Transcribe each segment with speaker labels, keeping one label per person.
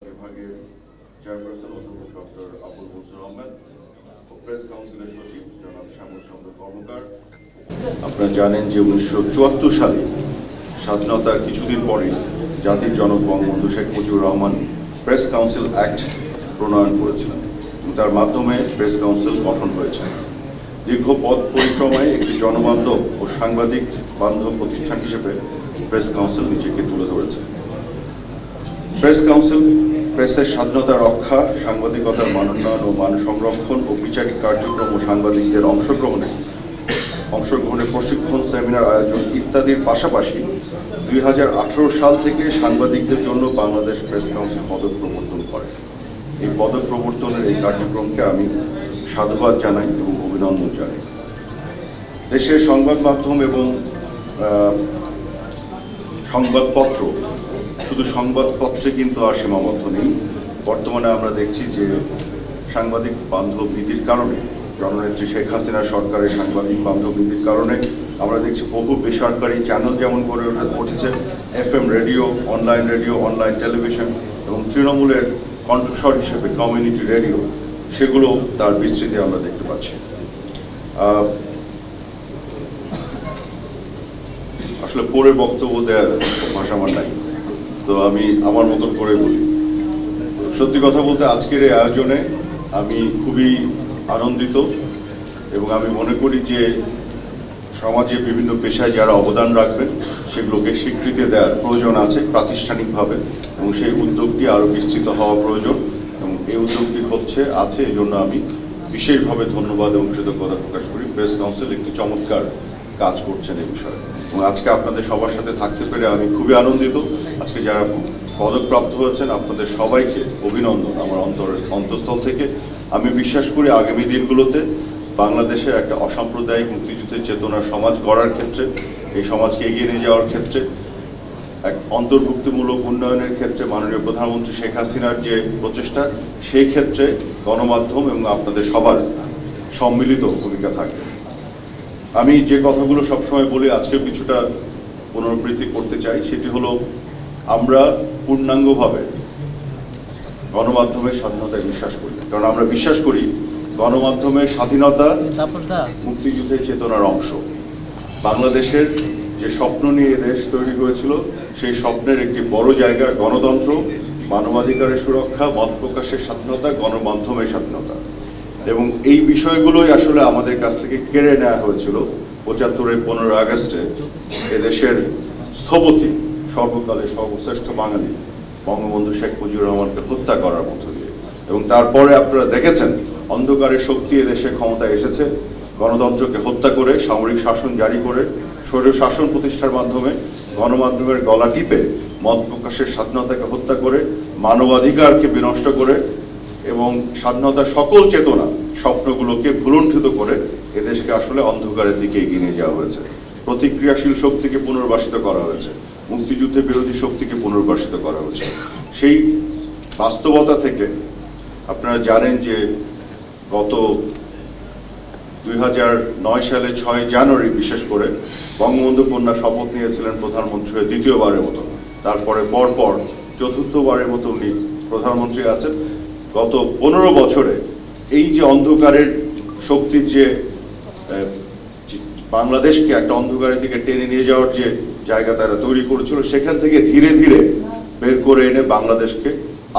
Speaker 1: বিভাগের চেয়ারপারসন অধ্যাপক ডক্টর আবুল মনসুর আহমেদ ও প্রেস কাউন্সিলের সচিব জনাব শ্যামল চন্দ্র কর্মকার। আপনারা জানেন যে 1974 সালে স্বাধীনতার কিছুদিন পরে জাতির জনক Bangabandhu Sheikh Mujibur Rahman press council act প্রণয়ন করেছিলেন। তার মাধ্যমে প্রেস কাউন্সিল গঠন হয়েছে। দীর্ঘ পথ পরিক্রমায় একটি জনবান্ধব ও সাংবাদিক বান্ধব প্রতিষ্ঠান হিসেবে প্রেস কাউন্সিল নিজেকে তুলে ধরেছে। প্রেস কাউন্সিল প্রেসের স্বাধীনতা রক্ষা, সাংবাদিকতার মানোন্নয়ন ও মান সংরক্ষণ ও বিচারিক কার্যক্রম ও সাংবাদিকদের অংশগ্রহণে প্রশিক্ষণ, সেমিনার আয়োজন ইত্যাদির পাশাপাশি 2018 সাল থেকে সাংবাদিকদের জন্য বাংলাদেশ প্রেস কাউন্সিল পদক প্রবর্তন করে। এই পদক প্রবর্তনের এই কার্যক্রমকে আমি সাধুবাদ জানাই এবং অভিনন্দন জানাই। দেশের সংবাদ মাধ্যম এবং সংবাদপত্র, শুধু সংবাদপত্রে কিন্তু আর সীমাবদ্ধ নেই। বর্তমানে আমরা দেখছি যে সাংবাদিক বান্ধব নীতির কারণে, জননেত্রী শেখ হাসিনা সরকারের সাংবাদিক বান্ধব নীতির কারণে আমরা দেখছি বহু বেসরকারি চ্যানেল যেমন গড়ে উঠেছে, FM রেডিও, অনলাইন টেলিভিশন এবং তৃণমূলের কণ্ঠস্বর হিসেবে কমিউনিটি রেডিও, সেগুলো তার বিস্তৃতি আমরা দেখতে পাচ্ছি। আসলে পরে বক্তব্য দেওয়ার ভাষা আমার নাই, তো আমি আমার মতন করে বলি। সত্যি কথা বলতে আজকের এই আয়োজনে আমি খুবই আনন্দিত এবং আমি মনে করি যে সমাজে বিভিন্ন পেশায় যারা অবদান রাখবেন সেগুলোকে স্বীকৃতি দেওয়ার প্রয়োজন আছে প্রাতিষ্ঠানিকভাবে, এবং সেই উদ্যোগটি আরও বিস্তৃত হওয়া প্রয়োজন এবং এই উদ্যোগটি আছে। এই জন্য আমি বিশেষভাবে ধন্যবাদ এবং কৃতজ্ঞতা প্রকাশ করি। প্রেস কাউন্সিল একটি চমৎকার কাজ করছেন এই বিষয়ে, এবং আজকে আপনাদের সবার সাথে থাকতে পেরে আমি খুবই আনন্দিত। আজকে যারা পদকপ্রাপ্ত হয়েছেন আপনাদের সবাইকে অভিনন্দন আমার অন্তঃস্থল থেকে। আমি বিশ্বাস করি আগামী দিনগুলোতে বাংলাদেশের একটা অসাম্প্রদায়িক মুক্তিযুদ্ধের চেতনার সমাজ গড়ার ক্ষেত্রে, এই সমাজকে এগিয়ে নিয়ে যাওয়ার ক্ষেত্রে, এক অন্তর্ভুক্তিমূলক উন্নয়নের ক্ষেত্রে মাননীয় প্রধানমন্ত্রী শেখ হাসিনার যে প্রচেষ্টা, সেই ক্ষেত্রে গণমাধ্যম এবং আপনাদের সবার সম্মিলিত ভূমিকা থাকবে। আমি যে কথাগুলো সবসময় বলি আজকে কিছুটা পুনরাবৃত্তি করতে চাই, সেটি হলো আমরা পূর্ণাঙ্গভাবে গণমাধ্যমের স্বাধীনতায় বিশ্বাস করি। কারণ আমরা বিশ্বাস করি গণমাধ্যমের স্বাধীনতা মুক্তিযুদ্ধের চেতনার অংশ। বাংলাদেশের যে স্বপ্ন নিয়ে দেশ তৈরি হয়েছিল, সেই স্বপ্নের একটি বড় জায়গা গণতন্ত্র, মানবাধিকারের সুরক্ষা, মত প্রকাশের স্বাধীনতা, গণমাধ্যমের স্বাধীনতা, এবং এই বিষয়গুলোই আসলে আমাদের কাছ থেকে কেড়ে নেওয়া হয়েছিল 75-এর 15 আগস্টে এদেশের স্থপতি, সর্বকালের সর্বশ্রেষ্ঠ বাঙালি বঙ্গবন্ধু শেখ মুজিবুর রহমানকে হত্যা করার মধ্য দিয়ে। এবং তারপরে আপনারা দেখেছেন অন্ধকারের শক্তি এদেশে ক্ষমতায় এসেছে, গণতন্ত্রকে হত্যা করে, সামরিক শাসন জারি করে, স্বৈর শাসন প্রতিষ্ঠার মাধ্যমে গণমাধ্যমের গলা টিপে মত প্রকাশের স্বাধীনতাকে হত্যা করে, মানবাধিকারকে বিনষ্ট করে এবং স্বাধীনতার সকল চেতনা, স্বপ্নগুলোকে ভুলুণ্ঠিত করে এদেশকে আসলে অন্ধকারের দিকে এগিয়ে নিয়ে যাওয়া হয়েছে। প্রতিক্রিয়াশীল শক্তিকে পুনর্বাসিত করা হয়েছে, মুক্তিযুদ্ধের বিরোধী শক্তিকে পুনর্বাসিত করা হয়েছে। সেই বাস্তবতা থেকে আপনারা জানেন যে গত 2009 সালে 6 জানুয়ারি বিশেষ করে বঙ্গবন্ধু কন্যা শপথ নিয়েছিলেন প্রধানমন্ত্রী হয়ে দ্বিতীয়বারের মতো। তারপরে পরপর চতুর্থবারের মতো উনি প্রধানমন্ত্রী আছেন। গত 15 বছরে এই যে অন্ধকারের শক্তির যে বাংলাদেশকে একটা অন্ধকারের দিকে টেনে নিয়ে যাওয়ার যে জায়গা তারা তৈরি করেছিল, সেখান থেকে ধীরে ধীরে বের করে এনে বাংলাদেশকে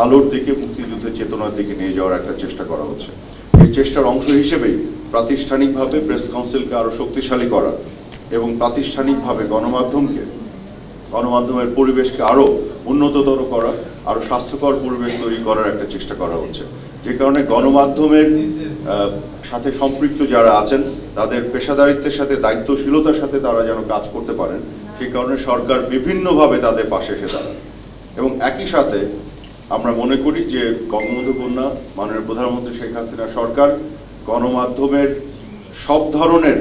Speaker 1: আলোর দিকে, মুক্তিযুদ্ধের চেতনার দিকে নিয়ে যাওয়ার একটা চেষ্টা করা হচ্ছে। এই চেষ্টার অংশ হিসেবেই প্রাতিষ্ঠানিকভাবে প্রেস কাউন্সিলকে আরো শক্তিশালী করা এবং প্রাতিষ্ঠানিকভাবে গণমাধ্যমের পরিবেশকে আরো উন্নততর করা, আরো স্বাস্থ্যকর পরিবেশ তৈরি করার একটা চেষ্টা করা হচ্ছে। যে কারণে গণমাধ্যমের সাথে সম্পৃক্ত যারা আছেন তাদের পেশাদারিত্বের সাথে, দায়িত্বশীলতার সাথে তারা যেন কাজ করতে পারেন, সেই কারণে সরকার বিভিন্নভাবে তাদের পাশে এসে দাঁড়ায়। এবং একই সাথে আমরা মনে করি যে বঙ্গবন্ধু কন্যা মাননীয় প্রধানমন্ত্রী শেখ হাসিনা সরকার গণমাধ্যমের সব ধরনের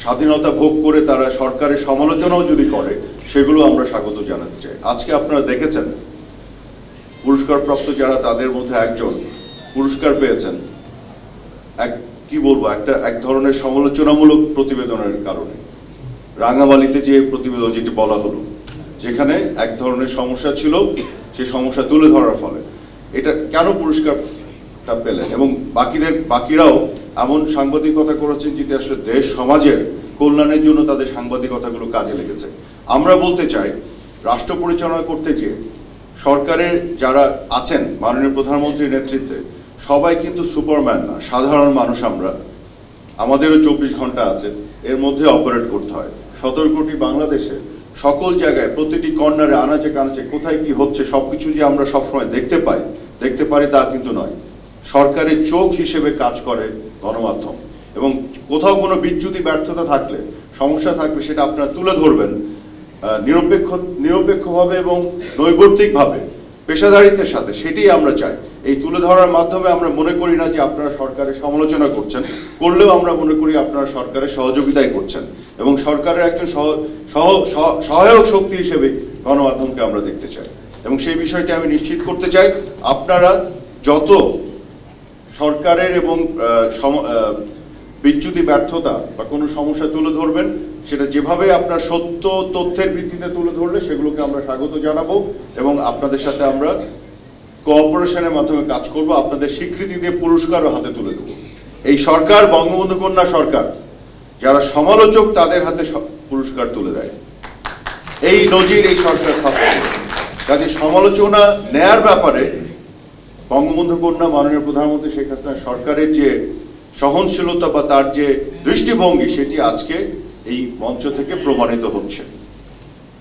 Speaker 1: স্বাধীনতা ভোগ করে তারা সরকারের সমালোচনাও যদি করে, সেগুলো আমরা স্বাগত জানাতে চাই। আজকে আপনারা দেখেছেন পুরস্কারপ্রাপ্ত যারা, তাদের মধ্যে একজন পুরস্কার পেয়েছেন এক ধরনের সমালোচনামূলক প্রতিবেদনের কারণে। রাঙামালিতে যে প্রতিবেদন যেটি বলা হলো, যেখানে এক ধরনের সমস্যা ছিল, সেই সমস্যা তুলে ধরার ফলে। এটা কেন পুরস্কারটা পেলেন? এবং বাকিরাও এমন সাংবাদিকতা করেছেন যেটি আসলে দেশ সমাজের কল্যাণের জন্য তাদের সাংবাদিকতাগুলো কাজে লেগেছে। আমরা বলতে চাই, রাষ্ট্র পরিচালনা করতে যে সরকারের যারা আছেন মাননীয় প্রধানমন্ত্রীর নেতৃত্বে, সবাই কিন্তু সুপারম্যান না, সাধারণ মানুষ। আমাদেরও 24 ঘন্টা আছে, এর মধ্যে অপারেট করতে হয়। 17 কোটি বাংলাদেশে সকল জায়গায় প্রতিটি কর্নারে আনাচে কানাচে কোথায় কি হচ্ছে সবকিছু যে আমরা সবসময় দেখতে পারি তা কিন্তু নয়। সরকারের চোখ হিসেবে কাজ করে গণমাধ্যম, এবং কোথাও কোনো বিচ্যুতি ব্যর্থতা থাকলে, সমস্যা থাকলে সেটা আপনারা তুলে ধরবেন নিরপেক্ষভাবে এবং নৈর্ব্যক্তিকভাবে, পেশাদারিত্বের সাথে। সেটি আমরা চাই। এই তুলে ধরার মাধ্যমে আমরা মনে করি না যে আপনারা সরকারের সমালোচনা করলেও আমরা মনে করি আপনারা সরকারের সহযোগিতাই করছেন, এবং সরকারের একজন সহায়ক শক্তি হিসেবে গণমাধ্যমকে আমরা দেখতে চাই। এবং সেই বিষয়টি আমি নিশ্চিত করতে চাই, আপনারা যত সরকারের এবং বিচ্যুতি ব্যর্থতা বা কোনো সমস্যা তুলে ধরবেন, সেটা যেভাবে আপনার সত্য তথ্যের ভিত্তিতে তুলে ধরলে সেগুলোকে আমরা স্বাগত জানাবো, এবং আপনাদের সাথে আমরা কোঅপারেশনের মাধ্যমে কাজ করব। আপনাদের স্বীকৃতি দিয়ে পুরস্কারও হাতে তুলে দেব। এই সরকার বঙ্গবন্ধু কন্যা সরকার, যারা সমালোচক তাদের হাতে পুরস্কার তুলে দেয়। এই নজির এই সরকার স্থাপন। কাজে সমালোচনা নেয়ার ব্যাপারে বঙ্গবন্ধু কন্যা মাননীয় প্রধানমন্ত্রী শেখ হাসিনা সরকারের যে সহনশীলতা বা তার যে দৃষ্টিভঙ্গি, সেটি আজকে এই মঞ্চ থেকে প্রমাণিত হচ্ছে।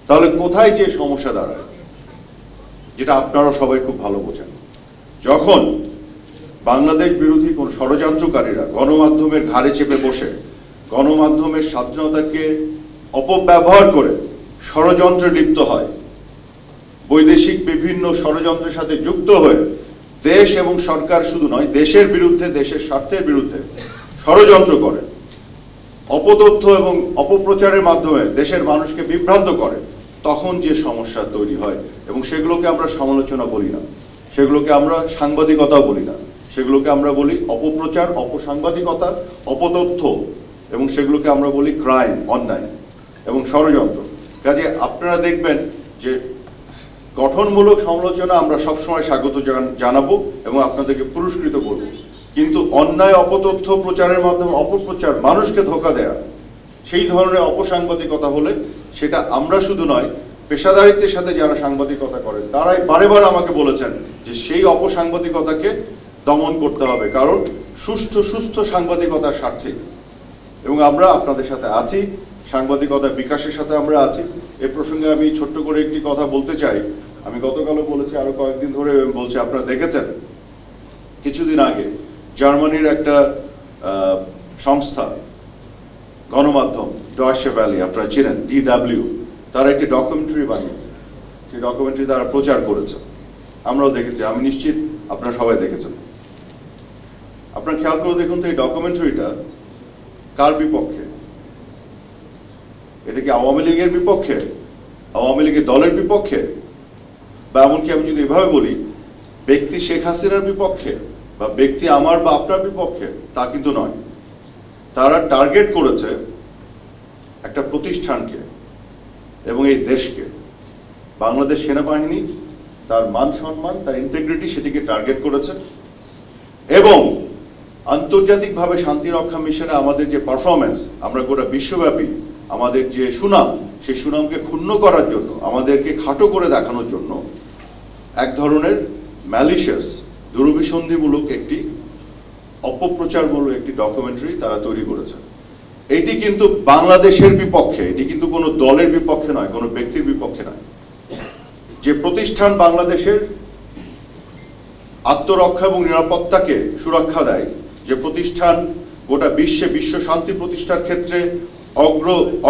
Speaker 1: তাহলে কোথায় যে সমস্যা দাঁড়ায়, যেটা আপনারা সবাই খুব ভালো বোঝেন, যখন বাংলাদেশ বিরোধী কোন ষড়যন্ত্রকারীরা গণমাধ্যমের ঘাড়ে চেপে বসে গণমাধ্যমের স্বাধীনতাকে অপব্যবহার করে ষড়যন্ত্রে লিপ্ত হয়, বৈদেশিক বিভিন্ন ষড়যন্ত্রের সাথে যুক্ত হয়ে দেশ এবং সরকার শুধু নয়, দেশের বিরুদ্ধে, দেশের স্বার্থের বিরুদ্ধে ষড়যন্ত্র করে, অপতথ্য এবং অপপ্রচারের মাধ্যমে দেশের মানুষকে বিভ্রান্ত করে, তখন যে সমস্যা তৈরি হয়, এবং সেগুলোকে আমরা সমালোচনা বলি না, সেগুলোকে আমরা সাংবাদিকতাও বলি না, সেগুলোকে আমরা বলি অপপ্রচার, অপসাংবাদিকতা, অপতথ্য, এবং সেগুলোকে আমরা বলি ক্রাইম, অন্যায় এবং ষড়যন্ত্র। কাজে আপনারা দেখবেন যে গঠনমূলক সমালোচনা আমরা সবসময় স্বাগত জানাবো এবং আপনাদেরকে পুরস্কৃত করব, কিন্তু অন্যায় অপতথ্য প্রচারের মাধ্যমে অপপ্রচার, মানুষকে ধোঁকা দেয়া, সেই ধরনের অপসাংবাদিকতা হলে সেটা আমরা শুধু নয়, পেশাদারিত্বের সাথে যারা সাংবাদিকতা করেন তারাই বারে বারে আমাকে বলেছেন যে সেই অপসাংবাদিকতাকে দমন করতে হবে, কারণ সুস্থ সাংবাদিকতার স্বার্থে। এবং আমরা আপনাদের সাথে আছি, সাংবাদিকতার বিকাশের সাথে আমরা আছি। এ প্রসঙ্গে আমি ছোট্ট করে একটি কথা বলতে চাই। আমি গতকালও বলেছি, আরো কয়েকদিন ধরে বলছি, আপনারা দেখেছেন কিছুদিন আগে জার্মানির একটা সংস্থা, গণমাধ্যম ডয়েচে ভ্যালে, আপনারা চিনেন, DW, তারা একটি ডকুমেন্টারি বানিয়েছে। সেই ডকুমেন্টারি তারা প্রচার করেছে, আমরাও দেখেছি, আমি নিশ্চিত আপনারা সবাই দেখেছেন। আপনারা খেয়াল করে দেখুন তো, এই ডকুমেন্টারিটা কার বিপক্ষে? এটা কি আওয়ামী লীগের বিপক্ষে, আওয়ামী লীগের দলের বিপক্ষে, বা এমনকি আমি যদি এভাবে বলি ব্যক্তি শেখ হাসিনার বিপক্ষে, বা ব্যক্তি আমার বা আপনার বিপক্ষে? তা কিন্তু নয়। তারা টার্গেট করেছে একটা প্রতিষ্ঠানকে এবং এই দেশকে, বাংলাদেশ সেনাবাহিনী, তার মান সম্মান, তার ইন্টিগ্রিটি, সেটিকে টার্গেট করেছে, এবং আন্তর্জাতিকভাবে শান্তি রক্ষা মিশনে আমাদের যে পারফরমেন্স, আমরা গোটা বিশ্বব্যাপী আমাদের যে সুনাম, সেই সুনামকে ক্ষুণ্ণ করার জন্য, আমাদেরকে খাটো করে দেখানোর জন্য এক ধরনের ম্যালিশিয়াস, দুরভিসন্ধিমূলক একটি অপপ্রচারমূলক একটি ডকুমেন্টারি তারা তৈরি করেছে। এটি কিন্তু বাংলাদেশের বিপক্ষে, এটি কিন্তু কোনো দলের বিপক্ষে নয়, কোনো ব্যক্তির বিপক্ষে নয়। যে প্রতিষ্ঠান বাংলাদেশের আত্মরক্ষা এবং নিরাপত্তাকে সুরক্ষা দেয়, যে প্রতিষ্ঠান গোটা বিশ্ব শান্তি প্রতিষ্ঠার ক্ষেত্রে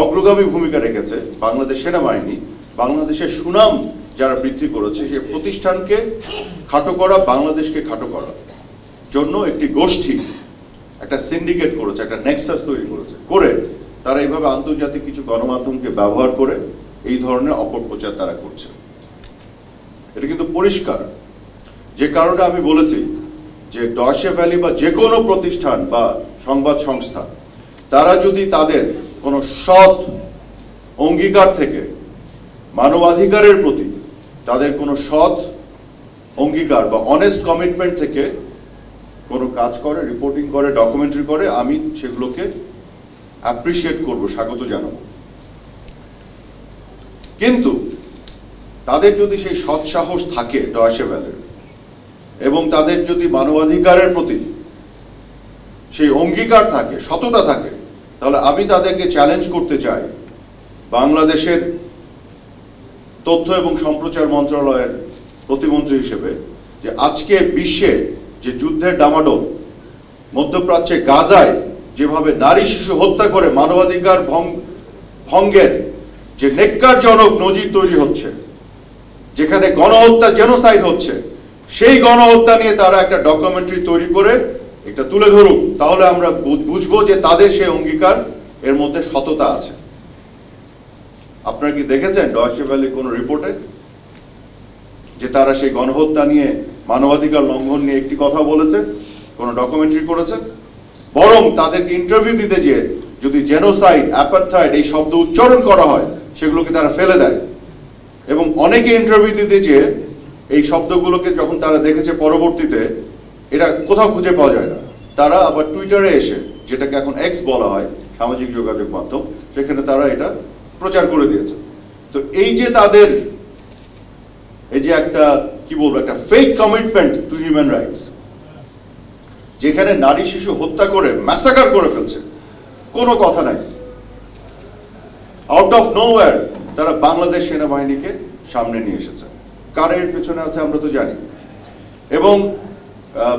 Speaker 1: অগ্রগামী ভূমিকা রেখেছে, বাংলাদেশ সেনাবাহিনী, বাংলাদেশের সুনাম যারা বৃদ্ধি করেছে, সেই প্রতিষ্ঠানকে খাটো করা, বাংলাদেশকে খাটো করার জন্য একটি গোষ্ঠী, একটা সিন্ডিকেট করেছে, একটা নেক্সাস তৈরি করেছে, করে তারা এইভাবে আন্তর্জাতিক কিছু গণমাধ্যমকে ব্যবহার করে এই ধরনের অপপ্রচার তারা করছে। এটা কিন্তু পরিষ্কার। যে কারণে আমি বলেছি যে ডয়েচে ভ্যালে বা যে কোনো প্রতিষ্ঠান বা সংবাদ সংস্থা, তারা যদি তাদের কোনো সৎ অঙ্গীকার থেকে মানবাধিকারের প্রতি তাদের কোনো সৎ অঙ্গীকার বা অনেস্ট কমিটমেন্ট থেকে কোনো কাজ করে, রিপোর্টিং করে, ডকুমেন্টারি করে, আমি সেগুলোকে অ্যাপ্রিসিয়েট করব, স্বাগত জানাবো। কিন্তু তাদের যদি সেই সৎসাহস থাকে ডয়েচে ভেলের, এবং তাদের যদি মানবাধিকারের প্রতি সেই অঙ্গীকার থাকে, সততা থাকে, তাহলে আমি তাদেরকে চ্যালেঞ্জ করতে চাই, বাংলাদেশের তথ্য এবং সম্প্রচার মন্ত্রণালয়ের প্রতিমন্ত্রী হিসেবে, যে আজকে বিশ্বে যে যুদ্ধের ডামাডোল, মধ্যপ্রাচ্যে গাজায় যেভাবে নারী শিশু হত্যা করে মানবাধিকার ভঙ্গের যে নেক্কারজনক নজির তৈরি হচ্ছে, যেখানে গণহত্যা, জেনোসাইড হচ্ছে, সেই গণহত্যা নিয়ে তারা একটা ডকুমেন্টারি তৈরি করে এটা তুলে ধরুক, তাহলে আমরা বুঝবো যে তাদের সেই অঙ্গীকার এর মধ্যে সততা আছে। আপনারা কি দেখেছেন ডয়েচে ভেলে কোনো রিপোর্টে যে তারা সেই গণহত্যা নিয়ে, মানবাধিকার লঙ্ঘন নিয়ে একটি কথা বলেছে, কোনো ডকুমেন্টারি করেছে? বরং তাদেরকে ইন্টারভিউ দিতে যেয়ে যদি জেনোসাইড, অ্যাপারথাইড এই শব্দ উচ্চারণ করা হয়, সেগুলোকে তারা ফেলে দেয়। এবং অনেকে ইন্টারভিউ দিতে যেয়ে এই শব্দগুলোকে যখন তারা দেখেছে পরবর্তীতে, এটা কোথাও খুঁজে পাওয়া যায় না, তারা আবার টুইটারে এসে, যেটাকে এখন এক্স বলা হয়, সামাজিক যোগাযোগ মাধ্যম, সেখানে তারা এটা প্রচার করে দিয়েছে। তো এই যে তাদের এই যে একটা কি বলবো, একটা fake commitment to human rights, যেখানে নারী শিশু হত্যা করে ম্যাসাকার করে ফেলছে, কোনো কথা নাই, আউট অফ নোওয়্যার তারা বাংলাদেশ সেনাবাহিনীকে সামনে নিয়ে এসেছে। কারের পেছনে আছে আমরা তো জানি। এবং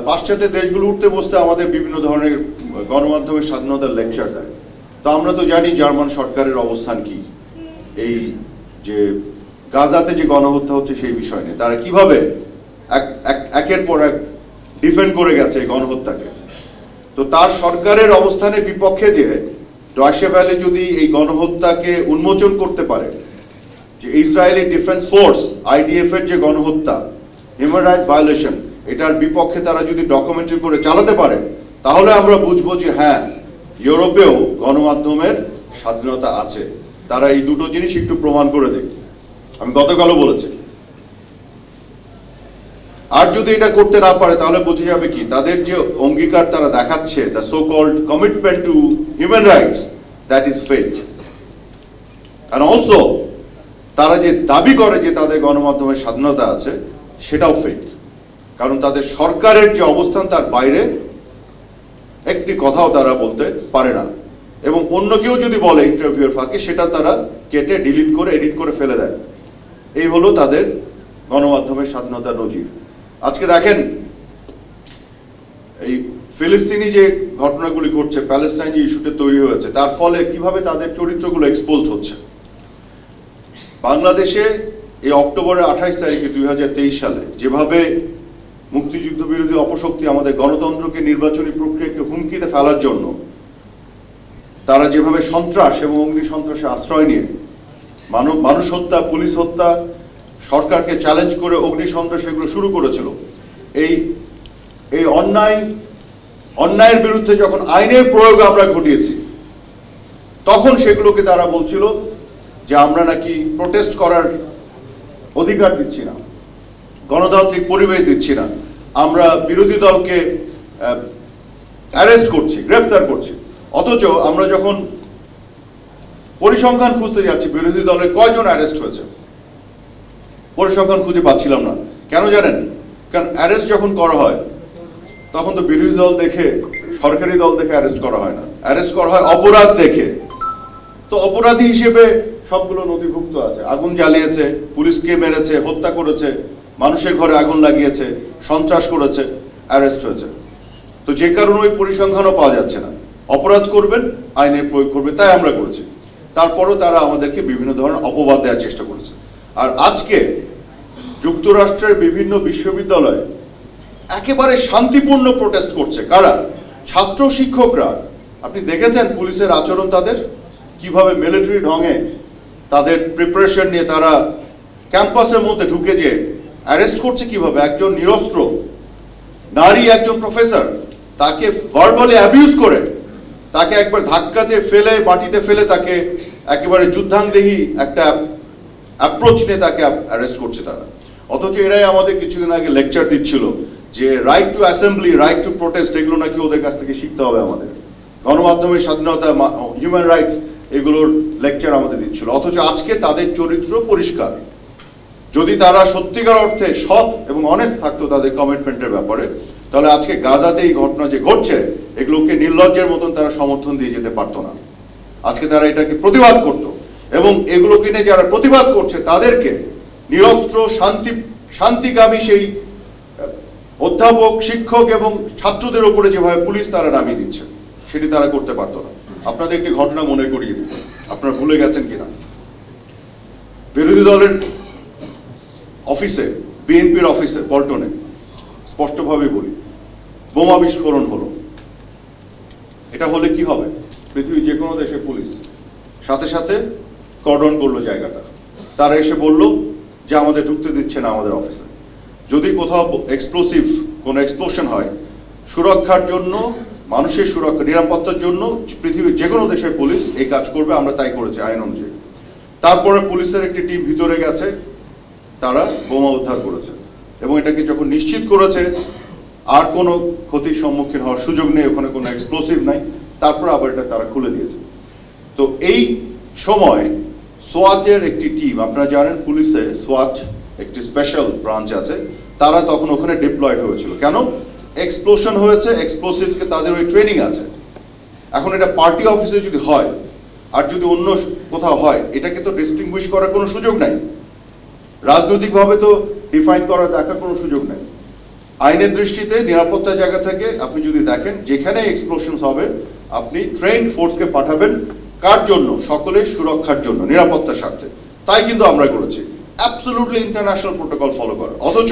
Speaker 1: পাশ্চাত্য দেশগুলো উঠতে বসতে আমাদের বিভিন্ন ধরনের গণমাধ্যমের স্বাধীনতার লেকচার দেয়। তো আমরা তো জানি জার্মান সরকারের অবস্থান কি এই যে গাজাতে যে গণহত্যা হচ্ছে সেই বিষয় নিয়ে, তারা কিভাবে একের পর এক ডিফেন্ড করে গেছে এই গণহত্যাকে। তো তার সরকারের অবস্থানের বিপক্ষে যে ডয়েচে ভেলে যদি এই গণহত্যাকে উন্মোচন করতে পারে, যে ইসরায়েলি ডিফেন্স ফোর্স আইডিএফ এর যে গণহত্যা, হিউম্যান রাইটস ভায়োলেশন, এটার বিপক্ষে তারা যদি ডকুমেন্টারি করে চালাতে পারে, তাহলে আমরা বুঝবো যে হ্যাঁ, ইউরোপেও গণমাধ্যমের স্বাধীনতা আছে। তারা এই দুটো জিনিস একটু প্রমাণ করে দেয়। আমি গতকালও বলেছি। আর যদি এটা করতে না পারে, তাহলে বোঝা যাবে কি তাদের যে অঙ্গীকার তারা দেখাচ্ছে, the so called commitment to human rights, that is fake. আর অলসো তারা যে দাবি করে যে তাদের গণমাধ্যমের স্বাধীনতা আছে, সেটাও ফেক। কারণ তাদের সরকারের যে অবস্থান, তার বাইরে একটি কথাও তারা বলতে পারে না। এবং অন্য কেউ যদি বলে ইন্টারভিউর ফাঁকে, সেটা তারা কেটে ডিলিট করে, এডিট করে ফেলে দেয়। এই হলো তাদের গণমাধ্যমের স্বাধীনতার নজির। আজকে দেখেন এই ফিলিস্তিনি যে ঘটনাগুলি ঘটছে, প্যালেস্টাইন যে ইস্যুতে তৈরি হয়েছে, তার ফলে কিভাবে তাদের চরিত্রগুলো এক্সপোজড হচ্ছে। বাংলাদেশে এই অক্টোবরের 28 তারিখে 2023 সালে যেভাবে মুক্তিযুদ্ধ বিরোধী অপশক্তি আমাদের গণতন্ত্রকে, নির্বাচনী প্রক্রিয়াকে হুমকিতে ফেলার জন্য তারা যেভাবে সন্ত্রাস এবং অগ্নি সন্ত্রাসে আশ্রয় নিয়ে মানুষ হত্যা, পুলিশ হত্যা, সরকারকে চ্যালেঞ্জ করে অগ্নি সন্ত্রাস এগুলো শুরু করেছিল, এই অন্যায়ের বিরুদ্ধে যখন আইনের প্রয়োগ আমরা ঘটিয়েছি, তখন সেগুলোকে তারা বলছিল যে আমরা নাকি প্রোটেস্ট করার অধিকার দিচ্ছি না, গণতান্ত্রিক পরিবেশ দিচ্ছি না, আমরা বিরোধী দলকে অ্যারেস্ট করছি, গ্রেফতার করছি। অথচ আমরা যখন পরিসংখ্যান খুঁজতে যাচ্ছি বিরোধী দলের কয়জন অ্যারেস্ট হয়েছে, পরিসংখ্যান খুঁজে পাচ্ছিলাম না। কেন জানেন? কারণ অ্যারেস্ট যখন করা হয়, তখন তো বিরোধী দল দেখে, সরকারি দল দেখে অ্যারেস্ট করা হয় না, অ্যারেস্ট করা হয় অপরাধ দেখে। তো অপরাধী হিসেবে সবগুলো নথিভুক্ত আছে। আগুন জ্বালিয়েছে, পুলিশকে মেরেছে, হত্যা করেছে, মানুষের ঘরে আগুন লাগিয়েছে, সন্ত্রাস করেছে, অ্যারেস্ট হয়েছে। তো যে কারণে ওই পরিসংখ্যানও পাওয়া যাচ্ছে না। অপরাধ করবেন, আইনের প্রয়োগ করবে, তাই আমরা করেছি। তারপরও তারা আমাদেরকে বিভিন্ন ধরনের অপবাদ দেওয়ার চেষ্টা করেছে। আর আজকে যুক্তরাষ্ট্রের বিভিন্ন বিশ্ববিদ্যালয়ে একেবারে শান্তিপূর্ণ প্রোটেস্ট করছে কারা? ছাত্র শিক্ষকরা। আপনি দেখেছেন পুলিশের আচরণ, তাদের কিভাবে মিলিটারি ঢঙে তাদের প্রিপারেশন নিয়ে তারা ক্যাম্পাসের মধ্যে ঢুকে যে অ্যারেস্ট করছে কিভাবে। একজন নিরস্ত্র নারী, একজন প্রফেসর, তাকে ভার্বালি অ্যাবিউজ করে, তাকে একবার ধাক্কা দিয়ে ফেলে, মাটিতে ফেলে, তাকে একেবারে যুদ্ধাঙ্গদেহী একটা অ্যাপ্রোচ নিয়ে তাকে অ্যারেস্ট করছে তারা। অথচ এরাই আমাদের কিছুদিন আগে লেকচার দিচ্ছিল যে right two assembly, right two protest, এগুলো নাকি ওদের কাছ থেকে শিখতে হবে আমাদের। গণমাধ্যমের স্বাধীনতা, হিউম্যান রাইটস, এগুলোর লেকচার আমাদের দিচ্ছিল। অথচ আজকে তাদের চরিত্র পরিষ্কার। যদি তারা সত্যিকার অর্থে সৎ এবং অনেস্ট থাকতো তাদের কমিটমেন্টের ব্যাপারে, তাহলে আজকে গাজাতে এই ঘটনা যে ঘটছে এগুলোকে নির্লজ্জের মতন তারা সমর্থন দিয়ে যেতে পারতো না। আজকে তারা এটাকে প্রতিবাদ করত, এবং এগুলোকে নিয়ে যারা প্রতিবাদ করছে তাদেরকে নিরস্ত্র শান্তিকামী সেই অধ্যাপক, শিক্ষক এবং ছাত্রদের উপরে যেভাবে পুলিশ তারা নামিয়ে দিচ্ছে সেটি তারা করতে পারতো না। আপনাদের একটি ঘটনা মনে করিয়ে দিই, আপনারা ভুলে গেছেন কিনা। বিরোধী দলের অফিসে, বিএনপির অফিসে পল্টনে, স্পষ্টভাবে বলি, বোমা বিস্ফোরণ হলো। এটা হলে কি হবে? পৃথিবীর যে কোনো দেশে পুলিশ সাথে সাথে কর্ডন করলো জায়গাটা। তারা এসে বলল যে আমাদের ঢুকতে দিচ্ছে না আমাদের অফিসে। যদি কোথাও এক্সপ্লোসিভ কোনো এক্সপ্লোশন হয়, সুরক্ষার জন্য, মানুষের সুরক্ষা, নিরাপত্তার জন্য পৃথিবীর যে কোনো দেশের পুলিশ এই কাজ করবে। আমরা তাই করেছি আইন অনুযায়ী। তারপরে পুলিশের একটি টিম ভিতরে গেছে, তারা বোমা উদ্ধার করেছে, এবং এটাকে যখন নিশ্চিত করেছে আর কোনো ক্ষতির সম্মুখীন হওয়ার সুযোগ নেই, ওখানে কোনো এক্সপ্লোসিভ নাই, তারপর আবার এটা তারা খুলে দিয়েছে। তো এই সময় সোয়াটের একটি টিম, আপনারা জানেন পুলিশে সোয়াট একটি স্পেশাল ব্রাঞ্চ আছে, তারা তখন ওখানে ডিপ্লয়েড হয়েছিল। কেন? এক্সপ্লোশন হয়েছে, এক্সপ্লোসিভকে তাদের ওই ট্রেনিং আছে। এখন এটা পার্টি অফিসে যদি হয় আর যদি অন্য কোথাও হয়, এটাকে তো ডিস্টিংগুইশ করার কোনো সুযোগ নাই, রাজনৈতিকভাবে তো ডিফাইন করার দেখার কোনো সুযোগ নেই। আইনের দৃষ্টিতে নিরাপত্তার জায়গা থেকে আপনি যদি দেখেন যেখানে এক্সপ্লোশনস হবে, আপনি ট্রেন্ড ফোর্সকে পাঠাবেন। কার জন্য? সকলের সুরক্ষার জন্য, নিরাপত্তার স্বার্থে। তাই কিন্তু আমরা করেছি, অ্যাবসলিউটলি ইন্টারন্যাশনাল প্রোটোকল ফলো করে। অথচ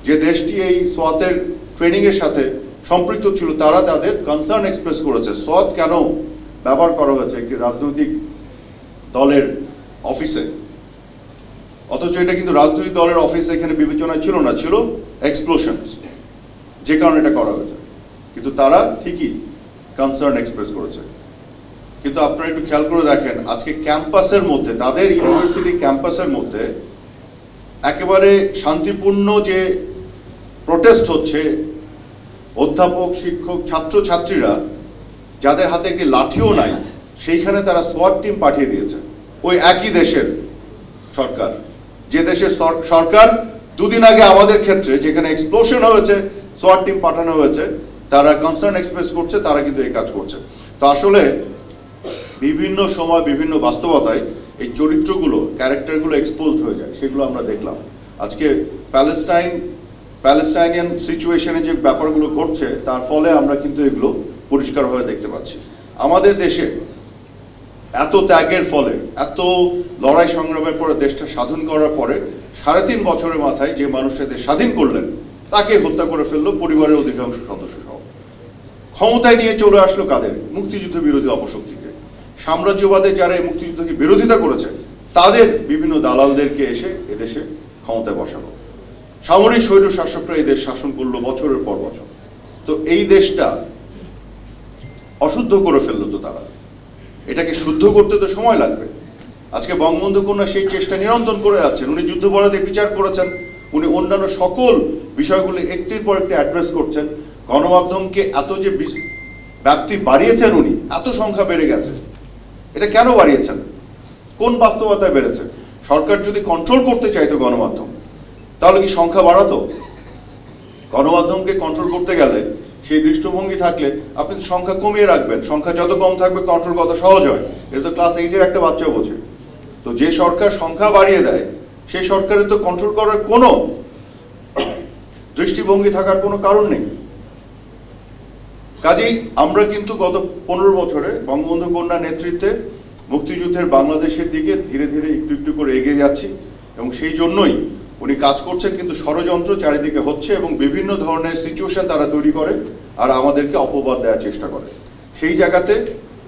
Speaker 1: যে দেশটি এই সোয়াতের ট্রেনিং এর সাথে সম্পৃক্ত ছিল, তারা তাদের কনসার্ন এক্সপ্রেস করেছে সোয়াত কেন ব্যবহার করা হয়েছে একটি রাজনৈতিক দলের অফিসে। অথচ এটা কিন্তু রাজনৈতিক দলের অফিসে এখানে বিবেচনায় ছিল না, ছিল এক্সপ্লোশন, যে কারণে এটা করা হয়েছে। কিন্তু তারা ঠিকই কনসার্ন এক্সপ্রেস করেছে। কিন্তু আপনারা একটু খেয়াল করে দেখেন, আজকে ক্যাম্পাসের মধ্যে, তাদের ইউনিভার্সিটি ক্যাম্পাসের মধ্যে একেবারে শান্তিপূর্ণ যে প্রোটেস্ট হচ্ছে, অধ্যাপক, শিক্ষক, ছাত্রছাত্রীরা যাদের হাতে একটি লাঠিও নাই, সেইখানে তারা সোয়াট টিম পাঠিয়ে দিয়েছে। ওই একই দেশের সরকার, যে দেশের সরকার দুদিন আগে আমাদের ক্ষেত্রে যেখানে এক্সপ্লোশন হয়েছে সোয়াট টিম পাঠানো হয়েছে, তারা কনসার্ন এক্সপ্রেস করছে, তারা কিন্তু এই কাজ করছে। তো আসলে বিভিন্ন সময় বিভিন্ন বাস্তবতায় এই চরিত্রগুলো, ক্যারেক্টারগুলো এক্সপোজড হয়ে যায়, সেগুলো আমরা দেখলাম। আজকে প্যালেস্টাইনিয়ান সিচুয়েশনে যে ব্যাপারগুলো ঘটছে, তার ফলে আমরা কিন্তু এগুলো পরিষ্কারভাবে দেখতে পাচ্ছি। আমাদের দেশে এত ত্যাগের ফলে, এত লড়াই সংগ্রামের পরে, দেশটা স্বাধীন করার পরে 3.5 বছরের মাথায় যে মানুষটা দেশ স্বাধীন করলেন, তাকে হত্যা করে ফেললো পরিবারের অধিকাংশ সদস্য সহ। ক্ষমতায় নিয়ে চলে আসলো কাদের? মুক্তিযুদ্ধ বিরোধী অপশক্তিকে। সাম্রাজ্যবাদে যারা এই মুক্তিযুদ্ধকে বিরোধিতা করেছে, তাদের বিভিন্ন দালালদেরকে এসে এদেশে ক্ষমতায় বসালো। সামরিক স্বৈর শাসকরা এই দেশ শাসন করলো বছরের পর বছর। তো এই দেশটা অশুদ্ধ করে ফেললো। তো তারা এটাকে শুদ্ধ করতে তো সময় লাগবে। আজকে বঙ্গবন্ধু কন্যা সেই চেষ্টা নিরন্তর করে যাচ্ছেন। উনি যুদ্ধাপরাধে বিচার করেছেন, উনি অন্যান্য সকল বিষয়গুলি একটির পর একটি অ্যাড্রেস করছেন। গণমাধ্যমকে এত যে ব্যাপ্তি বাড়িয়েছেন উনি, এত সংখ্যা বেড়ে গেছে, এটা কেন বাড়িয়েছেন? কোন বাস্তবতায় বেড়েছে? সরকার যদি কন্ট্রোল করতে চাইতো গণমাধ্যম, তাহলে কি সংখ্যা বাড়াতো? গণমাধ্যমকে কন্ট্রোল করতে গেলে সেই দৃষ্টিভঙ্গি থাকলে আপনি সংখ্যা কমিয়ে রাখবেন। সংখ্যা যত কম থাকবে কন্ট্রোল কত সহজ হয়, এটা তো ক্লাস 8-এর একটা বাচ্চাও বোঝে। তো যে সরকার সংখ্যা বাড়িয়ে দেয়, সেই সরকারের তো কন্ট্রোল করার কোনো দৃষ্টিভঙ্গি থাকার কোনো কারণ নেই। কাজেই আমরা কিন্তু গত 15 বছরে বঙ্গবন্ধু কন্যার নেতৃত্বে মুক্তিযুদ্ধের বাংলাদেশের দিকে ধীরে ধীরে একটু একটু করে এগিয়ে যাচ্ছি, এবং সেই জন্যই উনি কাজ করছেন। কিন্তু ষড়যন্ত্র চারিদিকে হচ্ছে এবং বিভিন্ন ধরনের সিচুয়েশন তারা তৈরি করে আর আমাদেরকে অপবাদ দেওয়ার চেষ্টা করে। সেই জায়গাতে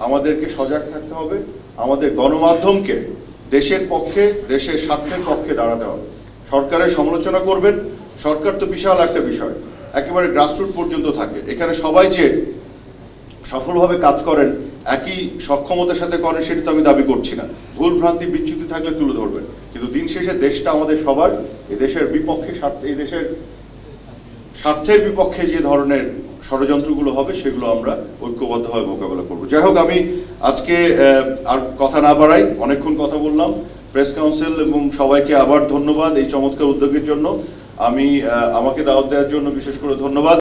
Speaker 1: আমাদেরকে সজাগ থাকতে হবে। আমাদের গণমাধ্যমকে দেশের পক্ষে, দেশের স্বার্থের পক্ষে দাঁড়াতে হবে। সরকারের সমালোচনা করবেন, সরকার তো বিশাল একটা বিষয়, একেবারে গ্রাসরুট পর্যন্ত থাকে। এখানে সবাই যে সফলভাবে কাজ করেন, একই সক্ষমতার সাথে করেন, সেটা তো আমি দাবি করছি না। ভুল ভ্রান্তি বিচ্যুতি থাকলে তুলে ধরবেন, কিন্তু দিন শেষে দেশটা আমাদের সবার, এদেশের বিপক্ষে এদেশের স্বার্থের বিপক্ষে যে ধরনের ষড়যন্ত্রগুলো হবে সেগুলো আমরা ঐক্যবদ্ধভাবে মোকাবেলা করব। যাই হোক, আমি আজকে আর কথা না বাড়াই, অনেকক্ষণ কথা বললাম। প্রেস কাউন্সিল এবং সবাইকে আবার ধন্যবাদ এই চমৎকার উদ্যোগের জন্য। আমাকে দাওয়াত দেওয়ার জন্য বিশেষ করে ধন্যবাদ।